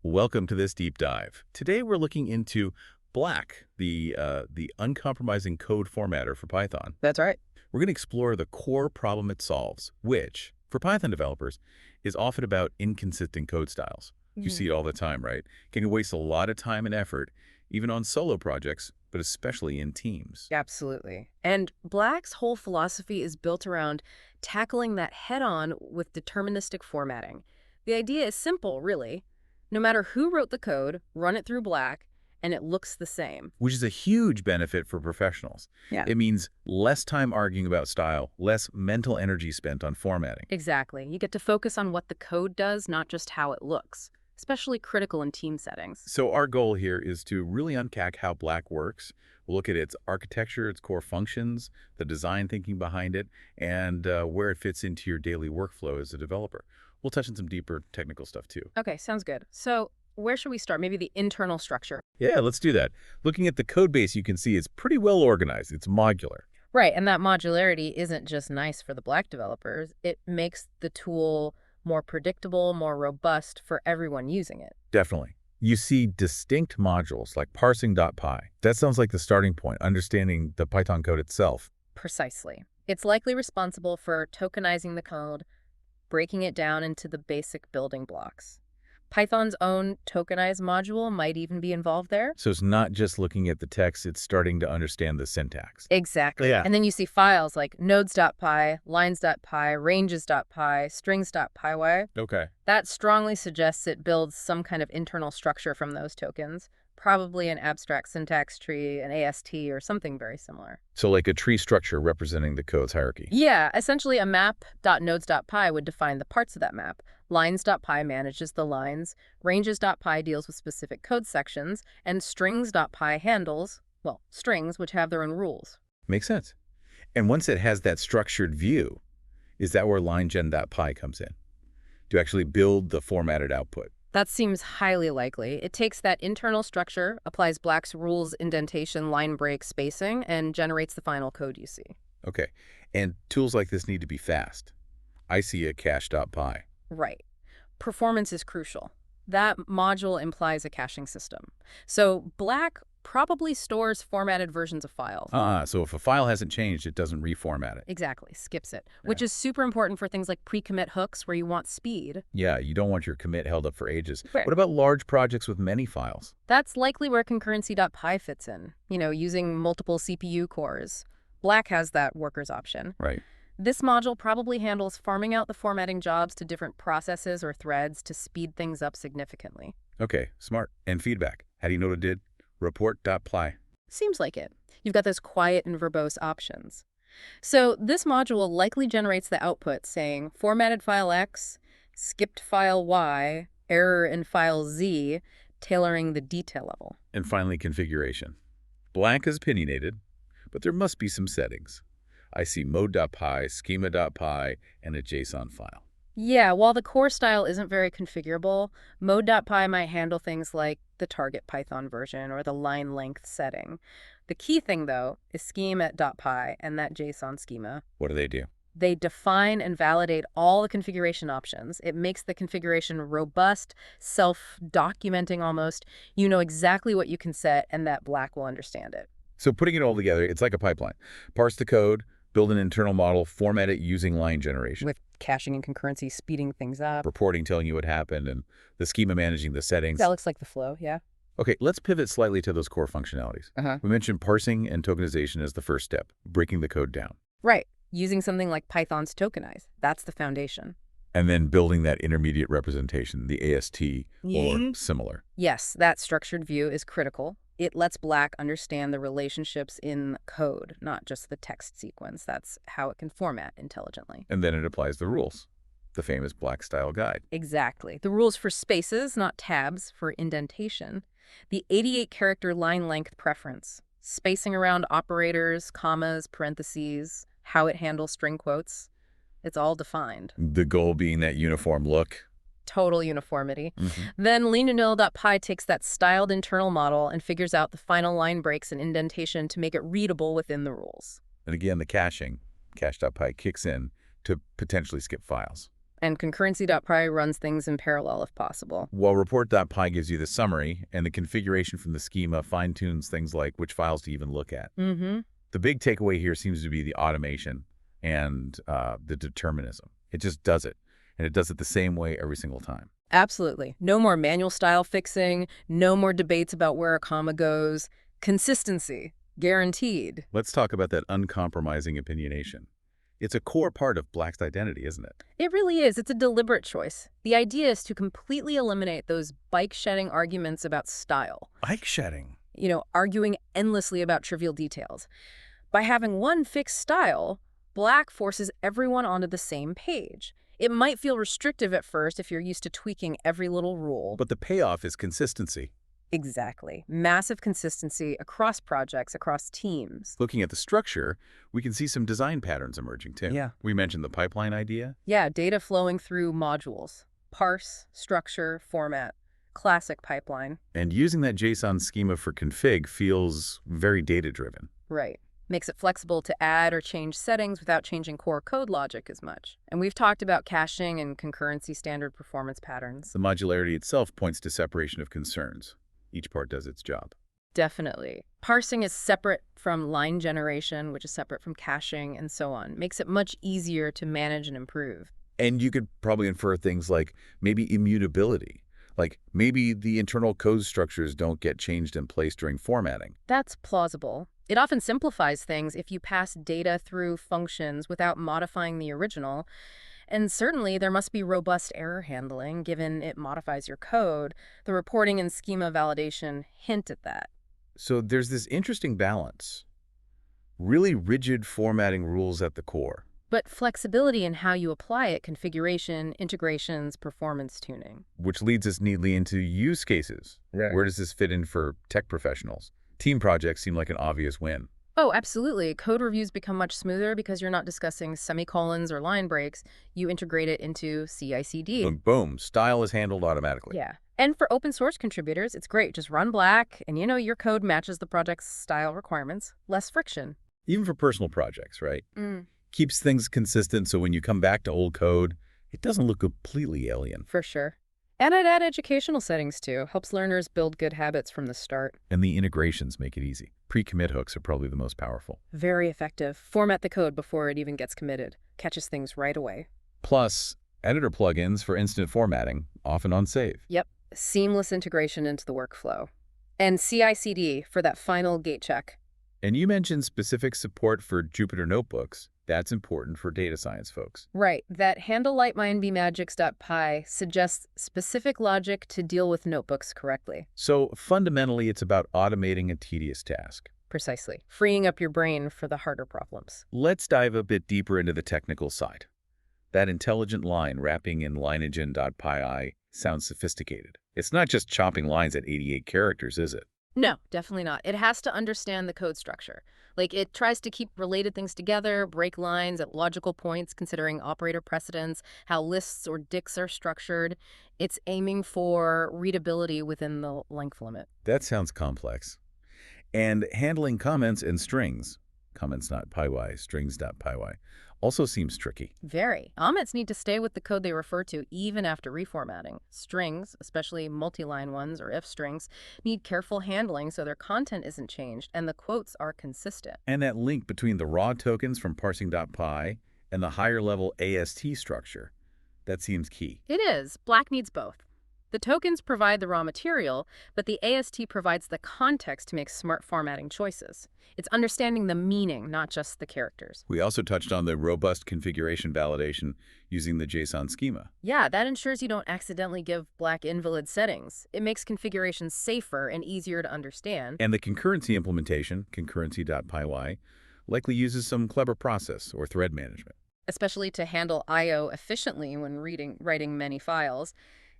Welcome to this deep dive. Today we're looking into Black, the uncompromising code formatter for Python. That's right. We're going to explore the core problem it solves, which, for Python developers, is often about inconsistent code styles. You Mhm. see it all the time, right? Can waste a lot of time and effort, even on solo projects, but especially in teams. Absolutely. And Black's whole philosophy is built around tackling that head-on with deterministic formatting. The idea is simple, really. No matter who wrote the code, run it through Black, and it looks the same. Which is a huge benefit for professionals. Yeah. It means less time arguing about style, less mental energy spent on formatting. Exactly. You get to focus on what the code does, not just how it looks, especially critical in team settings. So our goal here is to really unpack how Black works. We'll look at its architecture, its core functions, the design thinking behind it, and where it fits into your daily workflow as a developer. We'll touch on some deeper technical stuff too. Okay, sounds good. So where should we start? Maybe the internal structure. Yeah, let's do that. Looking at the code base, you can see it's pretty well organized. It's modular. Right, and that modularity isn't just nice for the Black developers. It makes the tool more predictable, more robust for everyone using it. Definitely. You see distinct modules like parsing.py. That sounds like the starting point, understanding the Python code itself. Precisely. It's likely responsible for tokenizing the code, breaking it down into the basic building blocks. Python's own tokenized module might even be involved there. So it's not just looking at the text, it's starting to understand the syntax. Exactly. Yeah. And then you see files like nodes.py, lines.py, ranges.py, strings.py. Okay. That strongly suggests it builds some kind of internal structure from those tokens, probably an abstract syntax tree, an AST, or something very similar. So like a tree structure representing the code's hierarchy. Yeah, essentially a map.nodes.py would define the parts of that map. Lines.py manages the lines, ranges.py deals with specific code sections, and strings.py handles, well, strings which have their own rules. Makes sense. And once it has that structured view, is that where linegen.py comes in? To actually build the formatted output. That seems highly likely. It takes that internal structure, applies Black's rules, indentation, line break, spacing, and generates the final code you see. Okay. And tools like this need to be fast. I see a cache.py. Right. Performance is crucial. That module implies a caching system. So Black probably stores formatted versions of files. So if a file hasn't changed, it doesn't reformat it. Exactly, skips it, which is super important for things like pre-commit hooks where you want speed. Yeah, you don't want your commit held up for ages. Right. What about large projects with many files? That's likely where concurrency.py fits in, using multiple CPU cores. Black has that workers option. Right. This module probably handles farming out the formatting jobs to different processes or threads to speed things up significantly. Okay, smart. And feedback. How do you know what it did? Report.py. Seems like it. You've got those quiet and verbose options. So this module likely generates the output saying formatted file X, skipped file Y, error in file Z, tailoring the detail level. And finally, configuration. Black is opinionated, but there must be some settings. I see mode.py, schema.py, and a JSON file. Yeah, while the core style isn't very configurable, mode.py might handle things like the target Python version or the line length setting. The key thing, though, is schema.py and that JSON schema. What do? They define and validate all the configuration options. It makes the configuration robust, self-documenting almost. You know exactly what you can set, and that Black will understand it. So putting it all together, it's like a pipeline. Parse the code, build an internal model, format it using line generation. With caching and concurrency speeding things up. Reporting telling you what happened, and the schema managing the settings. That looks like the flow, yeah. Okay, let's pivot slightly to those core functionalities. We mentioned parsing and tokenization as the first step, breaking the code down. Right. Using something like Python's tokenize. That's the foundation. And then building that intermediate representation, the AST or similar. Yes, that structured view is critical. It lets Black understand the relationships in code, not just the text sequence. That's how it can format intelligently. And then it applies the rules, the famous Black style guide. Exactly. The rules for spaces, not tabs, for indentation. The 88-character line length preference. Spacing around operators, commas, parentheses, how it handles string quotes. It's all defined. The goal being that uniform look. Total uniformity. Then linutil.py takes that styled internal model and figures out the final line breaks and indentation to make it readable within the rules. And again, the caching, cache.py, kicks in to potentially skip files. And concurrency.py runs things in parallel if possible. While report.py gives you the summary, and the configuration from the schema fine-tunes things like which files to even look at. Mm-hmm. The big takeaway here seems to be the automation and the determinism. It just does it, and it does it the same way every single time. Absolutely. No more manual style fixing, no more debates about where a comma goes. Consistency, guaranteed. Let's talk about that uncompromising opinionation. It's a core part of Black's identity, isn't it? It really is. It's a deliberate choice. The idea is to completely eliminate those bike-shedding arguments about style. Bike shedding. Arguing endlessly about trivial details. By having one fixed style, Black forces everyone onto the same page. It might feel restrictive at first if you're used to tweaking every little rule. But the payoff is consistency. Exactly. Massive consistency across projects, across teams. Looking at the structure, we can see some design patterns emerging too. Yeah. We mentioned the pipeline idea. Yeah, data flowing through modules. Parse, structure, format. Classic pipeline. And using that JSON schema for config feels very data-driven. Right. Makes it flexible to add or change settings without changing core code logic as much. And we've talked about caching and concurrency standard performance patterns. The modularity itself points to separation of concerns. Each part does its job. Definitely. Parsing is separate from line generation, which is separate from caching, and so on. Makes it much easier to manage and improve. And you could probably infer things like maybe immutability. Like maybe the internal code structures don't get changed in place during formatting. That's plausible. It often simplifies things if you pass data through functions without modifying the original. And certainly there must be robust error handling given it modifies your code. The reporting and schema validation hint at that. So there's this interesting balance. Really rigid formatting rules at the core. But flexibility in how you apply it, configuration, integrations, performance tuning. Which leads us neatly into use cases. Right. Where does this fit in for tech professionals? Team projects seem like an obvious win. Oh, absolutely. Code reviews become much smoother because you're not discussing semicolons or line breaks. You integrate it into CI/CD. Boom, boom. Style is handled automatically. Yeah. And for open source contributors, it's great. Just run Black and your code matches the project's style requirements. Less friction. Even for personal projects, right? Keeps things consistent so when you come back to old code, it doesn't look completely alien. For sure. And I'd add educational settings too. Helps learners build good habits from the start. And the integrations make it easy. Pre-commit hooks are probably the most powerful. Very effective. Format the code before it even gets committed. Catches things right away. Plus, editor plugins for instant formatting, often on save. Yep. Seamless integration into the workflow. And CI/CD for that final gate check. And you mentioned specific support for Jupyter notebooks. That's important for data science folks. Right. That handle lightmindbemagics.py suggests specific logic to deal with notebooks correctly. So fundamentally, it's about automating a tedious task. Precisely. Freeing up your brain for the harder problems. Let's dive a bit deeper into the technical side. That intelligent line wrapping in lineagen.py sounds sophisticated. It's not just chopping lines at 88 characters, is it? No, definitely not. It has to understand the code structure. Like, it tries to keep related things together, break lines at logical points, considering operator precedence, how lists or dicts are structured. It's aiming for readability within the length limit. That sounds complex. And handling comments and strings, comments.py, strings.py, also seems tricky. Very. Comments need to stay with the code they refer to even after reformatting. Strings, especially multi-line ones or if strings, need careful handling so their content isn't changed and the quotes are consistent. And that link between the raw tokens from parsing.py and the higher-level AST structure, that seems key. It is. Black needs both. The tokens provide the raw material, but the AST provides the context to make smart formatting choices. It's understanding the meaning, not just the characters. We also touched on the robust configuration validation using the JSON schema. Yeah, that ensures you don't accidentally give Black invalid settings. It makes configurations safer and easier to understand. And the concurrency implementation, concurrency.py, likely uses some clever process or thread management. Especially to handle I/O efficiently when writing many files.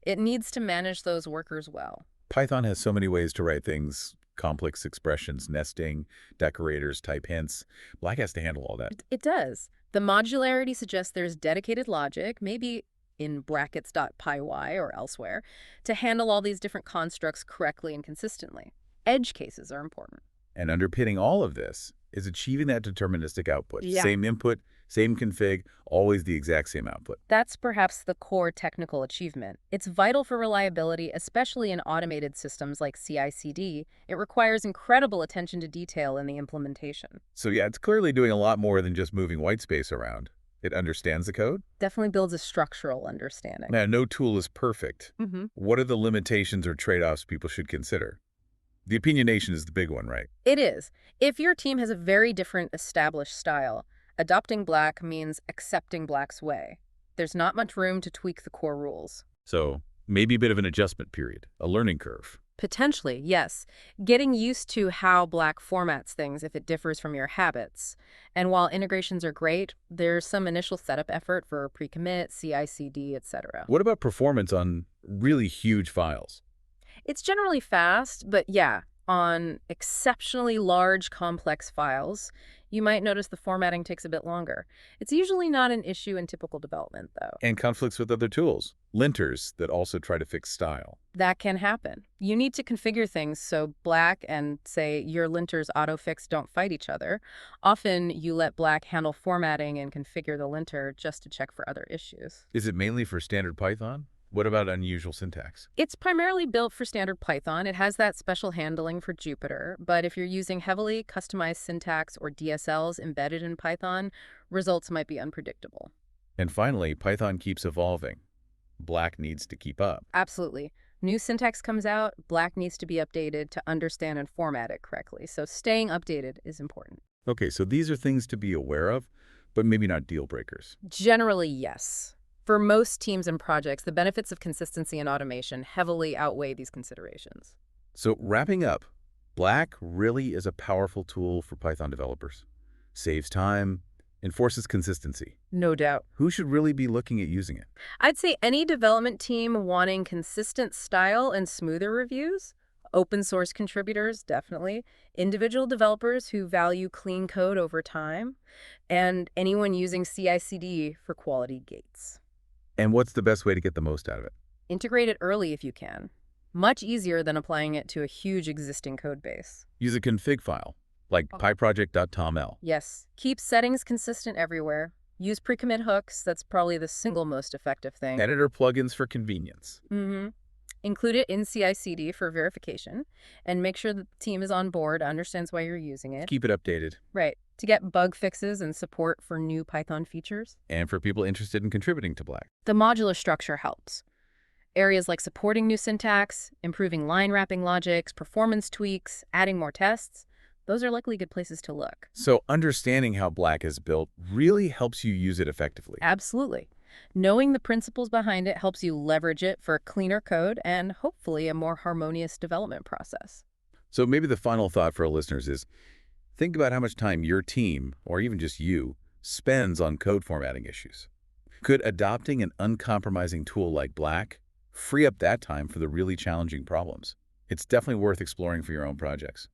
It needs to manage those workers well. Python has so many ways to write things, complex expressions, nesting, decorators, type hints. Black has to handle all that. It does. The modularity suggests there's dedicated logic, maybe in brackets.py or elsewhere, to handle all these different constructs correctly and consistently. Edge cases are important. And underpinning all of this is achieving that deterministic output. Yeah. Same input, Same config, always the exact same output. That's perhaps the core technical achievement. It's vital for reliability, especially in automated systems like CI/CD. It requires incredible attention to detail in the implementation. So yeah, it's clearly doing a lot more than just moving white space around. It understands the code. Definitely builds a structural understanding. Now, no tool is perfect. Hmm. What are the limitations or trade-offs people should consider? The opinionation is the big one, right? It is. If your team has a very different established style, adopting Black means accepting Black's way. There's not much room to tweak the core rules. So maybe a bit of an adjustment period, a learning curve. Potentially, yes. Getting used to how Black formats things if it differs from your habits. And while integrations are great, there's some initial setup effort for pre-commit, CI/CD, etc. What about performance on really huge files? It's generally fast, but yeah, on exceptionally large, complex files, you might notice the formatting takes a bit longer. It's usually not an issue in typical development, though. And conflicts with other tools, linters that also try to fix style. That can happen. You need to configure things so Black and, say, your linter's autofix don't fight each other. Often, you let Black handle formatting and configure the linter just to check for other issues. Is it mainly for standard Python? What about unusual syntax? It's primarily built for standard Python. It has that special handling for Jupyter, but if you're using heavily customized syntax or DSLs embedded in Python, results might be unpredictable. And finally, Python keeps evolving. Black needs to keep up. Absolutely. New syntax comes out, Black needs to be updated to understand and format it correctly, so staying updated is important. Okay, so these are things to be aware of, but maybe not deal breakers. Generally, yes. For most teams and projects, the benefits of consistency and automation heavily outweigh these considerations. So wrapping up, Black really is a powerful tool for Python developers. Saves time, enforces consistency. No doubt. Who should really be looking at using it? I'd say any development team wanting consistent style and smoother reviews, open source contributors, definitely, individual developers who value clean code over time, and anyone using CI/CD for quality gates. And what's the best way to get the most out of it? Integrate it early if you can. Much easier than applying it to a huge existing code base. Use a config file, like pyproject.toml. Yes, keep settings consistent everywhere. Use pre-commit hooks. That's probably the single most effective thing. Editor plugins for convenience. Include it in CI/CD for verification, and make sure that the team is on board, understands why you're using it. Keep it updated. Right, to get bug fixes and support for new Python features. And for people interested in contributing to Black. The modular structure helps. Areas like supporting new syntax, improving line wrapping logics, performance tweaks, adding more tests, those are likely good places to look. So understanding how Black is built really helps you use it effectively. Absolutely. Knowing the principles behind it helps you leverage it for cleaner code and hopefully a more harmonious development process. So maybe the final thought for our listeners is, think about how much time your team, or even just you, spends on code formatting issues. Could adopting an uncompromising tool like Black free up that time for the really challenging problems? It's definitely worth exploring for your own projects.